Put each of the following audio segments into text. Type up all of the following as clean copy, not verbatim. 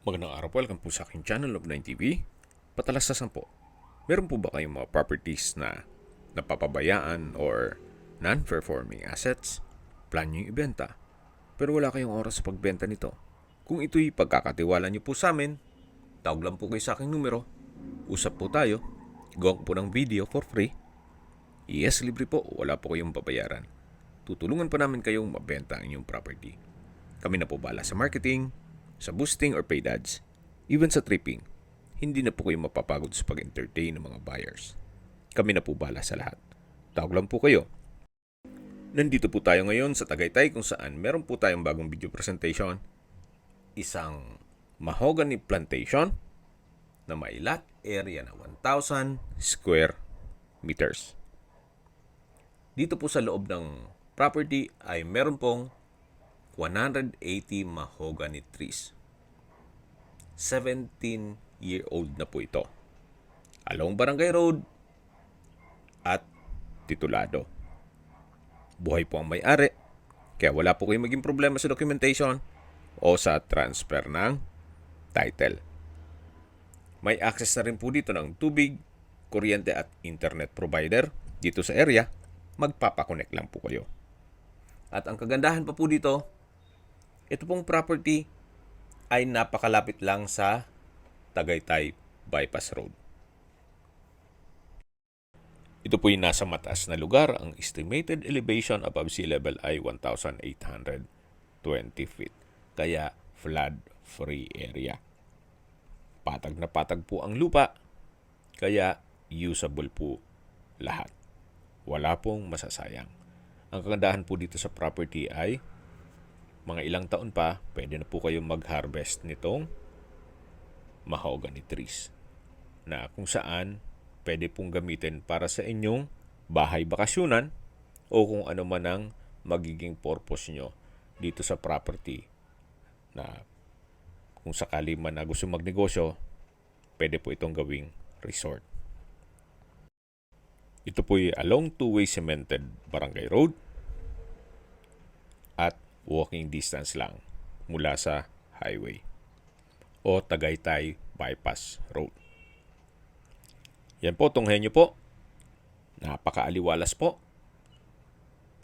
Magandang araw po, welcome po sa aking channel of 9TV. Patalastasan po, meron po ba kayong mga properties na napapabayaan or non-performing assets? Plan nyo yung ibenta, pero wala kayong oras sa pagbenta nito. Kung ito'y pagkakatiwala nyo po sa amin, tawag lang po kayo sa aking numero, usap po tayo, gawa ko po ng video for free. Yes, libre po, wala po kayong babayaran. Tutulungan pa namin kayong mabenta ang inyong property. Kami na po bala sa marketing, sa boosting or paid ads, even sa tripping. Hindi na po kayo mapapagod sa pag-entertain ng mga buyers. Kami na po bala sa lahat. Tawag lang po kayo. Nandito po tayo ngayon sa Tagaytay kung saan meron po tayong bagong video presentation. Isang mahogany plantation na may lot area na 1,000 square meters. Dito po sa loob ng property ay meron pong 180 mahogany trees. 17-year-old na po ito. Along Barangay Road at titulado. Buhay po ang may-ari, kaya wala po kayong maging problema sa documentation o sa transfer ng title. May access na rin po dito ng tubig, kuryente at internet provider dito sa area. Magpapakonect lang po kayo. At ang kagandahan pa po dito, ito pong property ay napakalapit lang sa Tagaytay Bypass Road. Ito po yung nasa mataas na lugar. Ang estimated elevation above sea level ay 1,820 feet. Kaya flood-free area. Patag na patag po ang lupa. Kaya usable po lahat. Wala pong masasayang. Ang kagandahan po dito sa property ay mga ilang taon pa, pwede na po kayong mag-harvest nitong mahogany trees na kung saan pwede pong gamitin para sa inyong bahay bakasyunan o kung ano man ang magiging purpose nyo dito sa property na kung sakali man na gusto magnegosyo, pwede po itong gawing resort. Ito po ay along two-way cemented Barangay Road at walking distance lang mula sa highway o Tagaytay Bypass Road. Yan po, tunghayan nyo po. Napakaaliwalas po.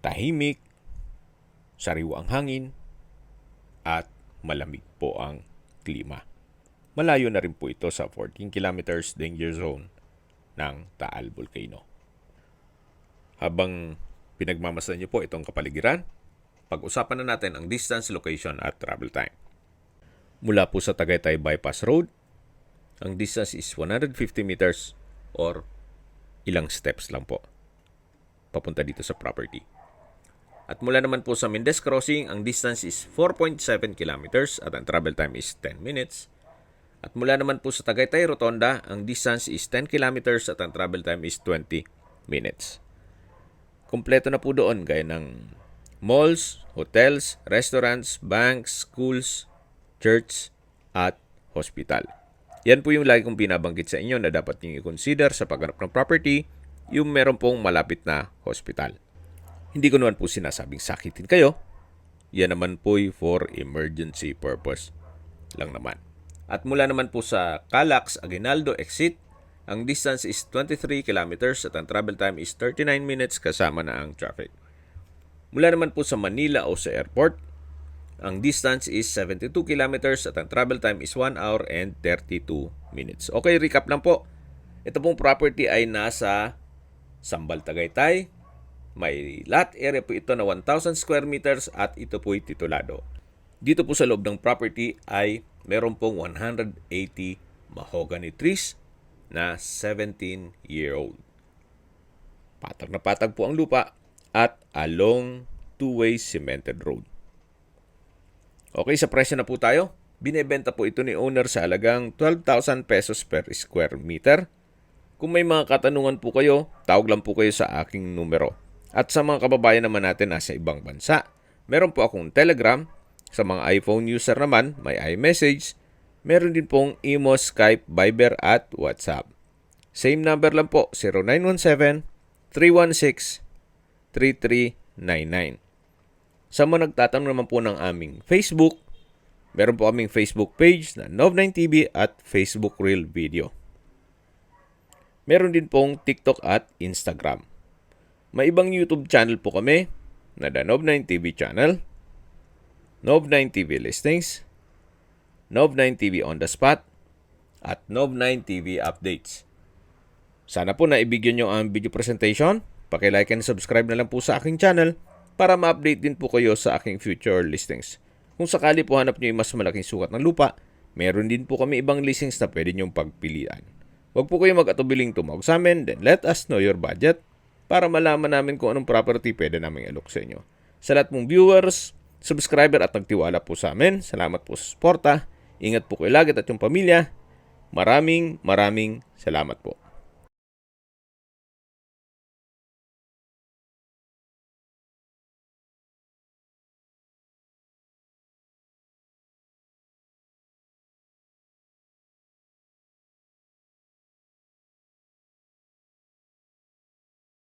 Tahimik, sariwa ang hangin, at malamig po ang klima. Malayo na rin po ito sa 14 kilometers danger zone ng Taal Volcano. Habang pinagmamasdan nyo po itong kapaligiran, pag-usapan na natin ang distance, location at travel time. Mula po sa Tagaytay Bypass Road, ang distance is 150 meters or ilang steps lang po papunta dito sa property. At mula naman po sa Mendez Crossing, ang distance is 4.7 kilometers at ang travel time is 10 minutes. At mula naman po sa Tagaytay Rotonda, ang distance is 10 kilometers at ang travel time is 20 minutes. Kompleto na po doon gaya ng malls, hotels, restaurants, banks, schools, church, at hospital. Yan po yung lagi kong binabanggit sa inyo na dapat nyo i-consider sa paghanap ng property, yung meron pong malapit na hospital. Hindi ko naman po sinasabing sakitin kayo. Yan naman po for emergency purpose lang naman. At mula naman po sa Calax Aguinaldo exit, ang distance is 23 kilometers at ang travel time is 39 minutes kasama na ang traffic. Mula naman po sa Manila o sa airport, ang distance is 72 kilometers at ang travel time is 1 hour and 32 minutes. Okay, recap lang po. Ito pong property ay nasa Sambal, Tagaytay. May lot area po ito na 1,000 square meters at ito po'y titulado. Dito po sa loob ng property ay meron pong 180 mahogany trees na 17-year-old. Patag na patag po ang lupa at along two-way cemented road. Okay, sa presyo na po tayo. Binebenta po ito ni owner sa halagang 12,000 pesos per square meter. Kung may mga katanungan po kayo, tawag lang po kayo sa aking numero. At sa mga kababayan naman natin nasa ibang bansa, meron po akong Telegram. Sa mga iPhone user naman, may iMessage. Meron din pong Imo, Skype, Viber at WhatsApp. Same number lang po, 0917-316-3399. Sa mga nagtatanong naman po ng aming Facebook, Meron po kaming Facebook page na Nov9TV at Facebook Reel Video. Meron din pong TikTok at Instagram. May ibang YouTube channel po kami na The Nov9TV Channel, Nov9TV Listings, Nov9TV On The Spot, at Nov9TV Updates. Sana po naibigyan nyo ang video presentation. Paki-like and subscribe na lang po sa aking channel para ma-update din po kayo sa aking future listings. Kung sakali po hanap nyo yung mas malaking sukat ng lupa, meron din po kami ibang listings na pwede nyong pagpilian. Huwag po kayo mag-atubiling tumawag sa amin, then let us know your budget para malaman namin kung anong property pwede namin alok sa inyo. Sa lahat mong viewers, subscriber at nagtiwala po sa amin, salamat po sa suporta. Ingat po kayo lagi at yung pamilya. Maraming salamat po.